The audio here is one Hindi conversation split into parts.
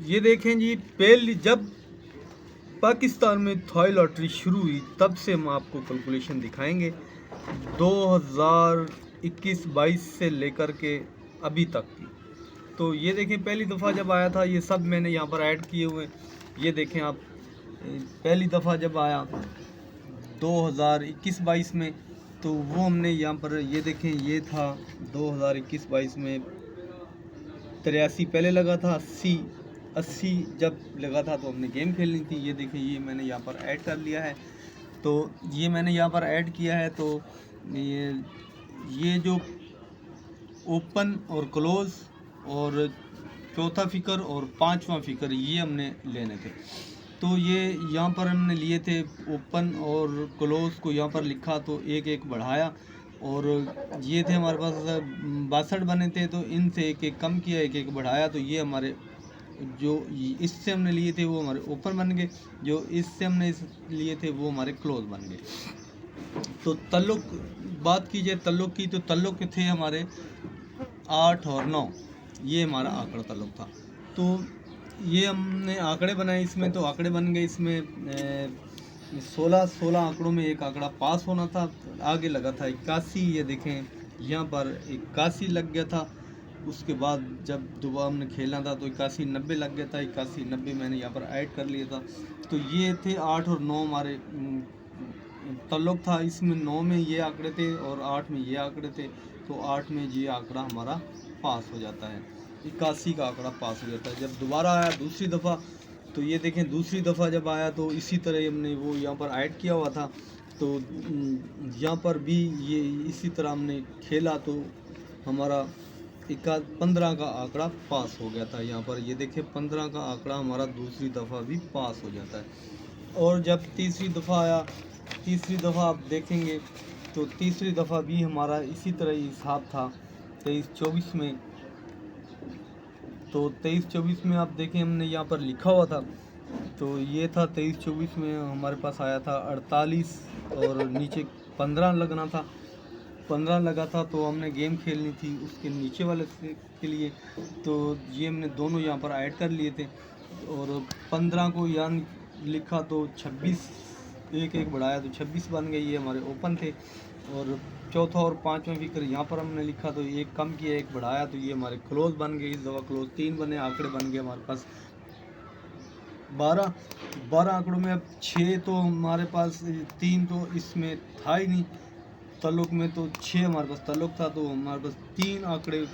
ये देखें जी, पहली जब पाकिस्तान में थाई लॉटरी शुरू हुई तब से हम आपको कैलकुलेशन दिखाएंगे 2021-22 से लेकर के अभी तक की। तो ये देखें, पहली दफ़ा जब आया था ये सब मैंने यहाँ पर ऐड किए हुए। ये देखें आप, पहली दफ़ा जब आया 2021-22 में, तो वो हमने यहाँ पर ये देखें, ये था 2021-22 में 83 पहले लगा था, 80 जब लगा था तो हमने गेम खेलनी थी। ये देखें, ये मैंने यहाँ पर ऐड कर लिया है। तो ये मैंने यहाँ पर ऐड किया है। तो ये जो ओपन और क्लोज़ और चौथा फिकर और पांचवा फिकर ये हमने लेने थे। तो ये यहाँ पर हमने लिए थे ओपन और क्लोज़ को यहाँ पर लिखा, तो एक एक बढ़ाया, और ये थे हमारे पास 62 बने थे, तो इनसे एक एक कम किया, एक एक बढ़ाया। तो ये हमारे जो इससे हमने लिए थे वो हमारे ओपन बन गए, जो इससे हमने लिए थे वो हमारे क्लोज बन गए। तो तल्लुक बात की जाए तल्लुक की, तो तल्लुक थे हमारे 8 और 9, ये हमारा आंकड़ा तल्लुक था। तो ये हमने आंकड़े बनाए इसमें, तो आंकड़े बन गए इसमें 16 आंकड़ों में एक आंकड़ा पास होना था। आगे लगा था 81, ये देखें यहाँ पर 81 लग गया था। उसके बाद जब दोबारा हमने खेलना था तो 81-90 लग गया था। 81-90 मैंने यहाँ पर ऐड कर लिया था। तो ये थे 8 और 9 हमारे तल्लुक था। इसमें 9 में ये आंकड़े थे और 8 में ये आंकड़े थे। तो 8 में ये आंकड़ा हमारा पास हो जाता है, 81 का आंकड़ा पास हो जाता है। जब दोबारा आया दूसरी दफ़ा, तो ये देखें दूसरी दफ़ा जब आया तो इसी तरह हमने वो यहाँ पर ऐड किया हुआ था। तो यहाँ पर भी ये इसी तरह हमने खेला, तो हमारा 15 का आंकड़ा पास हो गया था। यहाँ पर ये देखें 15 का आंकड़ा हमारा दूसरी दफ़ा भी पास हो जाता है। और जब तीसरी दफ़ा आया, तीसरी दफ़ा आप देखेंगे तो तीसरी दफ़ा भी हमारा इसी तरह ही हिसाब था 23-24 में। तो 23-24 में आप देखें हमने यहाँ पर लिखा हुआ था, तो ये था 23-24 में हमारे पास आया था 48 और नीचे 15 लगना था। 15 लगा था, तो हमने गेम खेलनी थी उसके नीचे वाले के लिए। तो ये हमने दोनों यहाँ पर ऐड कर लिए थे, और 15 को यहाँ लिखा तो 26 एक एक बढ़ाया तो 26 बन गई, ये हमारे ओपन थे। और चौथा और पांचवा फिकर यहाँ पर हमने लिखा, तो एक कम किया एक बढ़ाया, तो ये हमारे क्लोज बन गए। इस दफ़ा क्लोज 3 बने, आंकड़े बन गए हमारे पास 12 आंकड़ों में। अब 6 तो हमारे पास, 3 तो इसमें था ही नहीं तल्लुक में, तो 6 हमारे पास तल्लुक था। तो हमारे पास 3 आंकड़े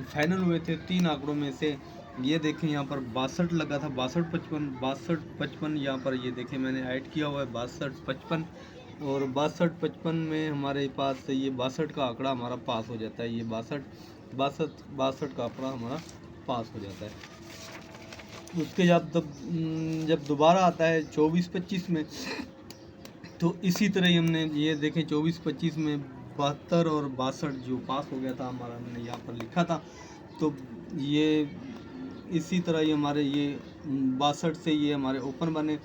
फाइनल हुए थे। 3 आंकड़ों में से ये देखें यहाँ पर 62 लगा था, 62-55 यहाँ पर ये देखें मैंने ऐड किया हुआ है 62-55, और 62-55 में हमारे पास ये 62 का आंकड़ा हमारा पास हो जाता है। ये 62 का आंकड़ा हमारा पास हो जाता है। उसके जब दोबारा आता है 24-25 में, तो इसी तरह ही हमने ये देखें 24-25 में 72 और 62 जो पास हो गया था हमारा, हमने यहाँ पर लिखा था। तो ये इसी तरह ही हमारे ये 62 से ये हमारे ओपन बने,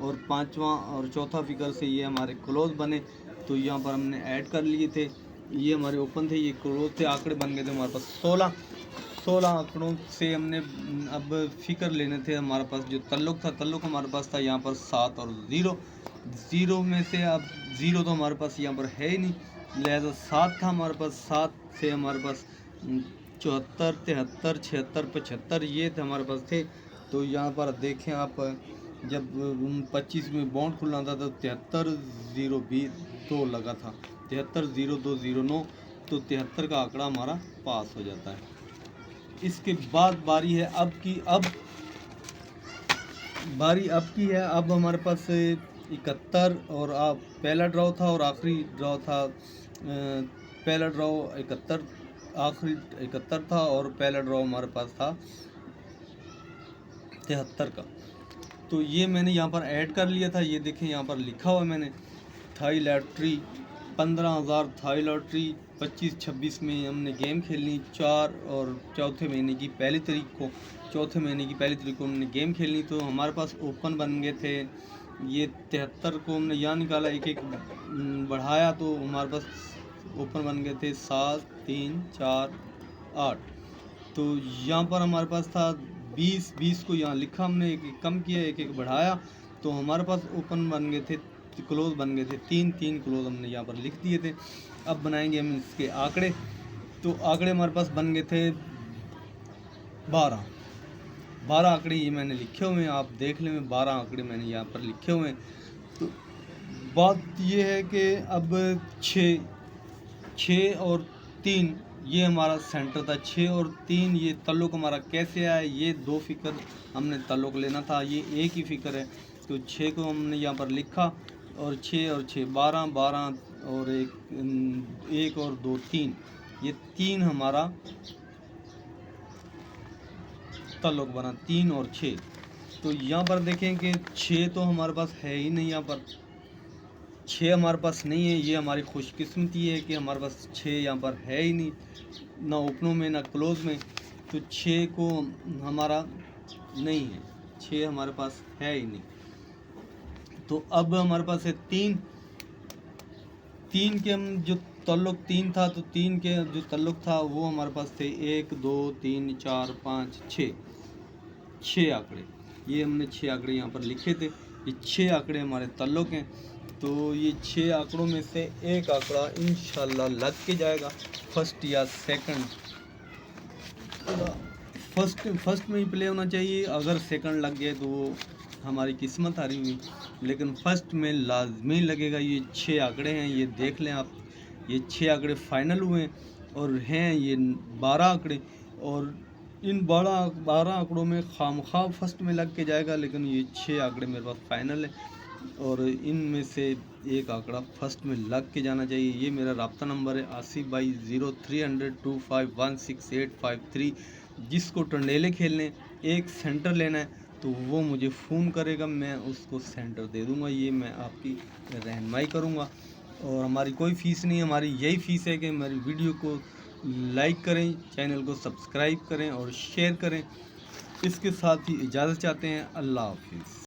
और पांचवा और चौथा फिगर से ये हमारे क्लोज बने। तो यहाँ पर हमने ऐड कर लिए थे, ये हमारे ओपन थे, ये क्लोज थे, आंकड़े बन गए थे हमारे पास 16 आंकड़ों से हमने अब फिकर लेने थे। हमारे पास जो तल्लुक था, तल्लुक हमारे पास था यहाँ पर 7 और 0 में से अब 0 तो हमारे पास यहाँ पर है ही नहीं, लिहाजा 7 था हमारे पास। 7 से हमारे पास 74, 73, 76, 75 ये थे हमारे पास थे। तो यहाँ पर देखें आप, जब 25 में बॉन्ड खुलना था तो 73-02 लगा था, 73-0209, तो 73 का आंकड़ा हमारा पास हो जाता है। इसके बाद बारी है अब की, अब हमारे पास 71 और पहला ड्रॉ था और आखिरी ड्रॉ था। पहला ड्रॉ 71, आखिरी 71 था, और पहला ड्रॉ हमारे पास था 73 का। तो ये मैंने यहाँ पर ऐड कर लिया था। ये देखें यहाँ पर लिखा हुआ मैंने, थाई लॉटरी 15,000 थाई लॉटरी 25-26 में हमने गेम खेलनी। 4 और चौथे महीने की पहली तारीख को हमने गेम खेलनी। तो हमारे पास ओपन बन गए थे, ये 73 को हमने यहाँ निकाला, एक एक बढ़ाया, तो हमारे पास ओपन बन गए थे 7, 3, 4, 8। तो यहाँ पर हमारे पास था 20 को यहाँ लिखा हमने, एक एक कम किया, एक एक बढ़ाया, तो हमारे पास ओपन बन गए थे, क्लोज बन गए थे, 3 क्लोज हमने यहाँ पर लिख दिए थे। अब बनाएंगे हम इसके आंकड़े। तो आंकड़े हमारे पास बन गए थे 12 आंकड़े ये मैंने लिखे हुए हैं, आप देख लें, 12 आंकड़े मैंने यहाँ पर लिखे हुए हैं। तो बात ये है कि अब 6 और 3 ये हमारा सेंटर था, 6 और 3 ये ताल्लुक हमारा कैसे आया, ये 2 फिगर हमने ताल्लुक लेना था, ये एक ही फिगर है। तो 6 को हमने यहाँ पर लिखा, और 6 और 6 12 और 1 और 2 3, ये 3 हमारा ताल्लुक बना, 3 और 6। तो यहाँ पर देखें कि 6 तो हमारे पास है ही नहीं, यहाँ पर 6 हमारे पास नहीं है। ये हमारी खुशकिस्मती है कि हमारे पास 6 यहाँ पर है ही नहीं, ना ओपनों में ना क्लोज में। तो 6 को हमारा नहीं है, 6 हमारे पास है ही नहीं। तो अब हमारे पास है 3 के हम जो ताल्लुक 3 था, तो 3 के जो ताल्लुक था वो हमारे पास थे 1 2 3 4 5 6 आंकड़े। ये हमने 6 आंकड़े यहाँ पर लिखे थे, ये 6 आंकड़े हमारे ताल्लुक हैं। तो ये 6 आंकड़ों में से एक आंकड़ा इंशाल्लाह लग के जाएगा, फर्स्ट या सेकंड। फर्स्ट में ही प्ले होना चाहिए, अगर सेकंड लग गए तो वो हमारी किस्मत हारी हुई, लेकिन फर्स्ट में लाजमी लगेगा। ये 6 आंकड़े हैं, ये देख लें आप, ये 6 आंकड़े फाइनल हुए और हैं ये 12 आंकड़े, और इन 12 आंकड़ों में खामखा फर्स्ट में लग के जाएगा, लेकिन ये 6 आंकड़े मेरे पास फाइनल है और इनमें से एक आंकड़ा फर्स्ट में लग के जाना चाहिए। ये मेरा रब्ता नंबर है 80/030025168553। जिसको टंडेले खेलने, एक सेंटर लेना है, तो वो मुझे फ़ोन करेगा, मैं उसको सेंटर दे दूंगा। ये मैं आपकी रहनुमाई करूंगा और हमारी कोई फ़ीस नहीं, हमारी यही फ़ीस है कि हमारी वीडियो को लाइक करें, चैनल को सब्सक्राइब करें और शेयर करें। इसके साथ ही इजाज़त चाहते हैं। अल्लाह हाफिज़।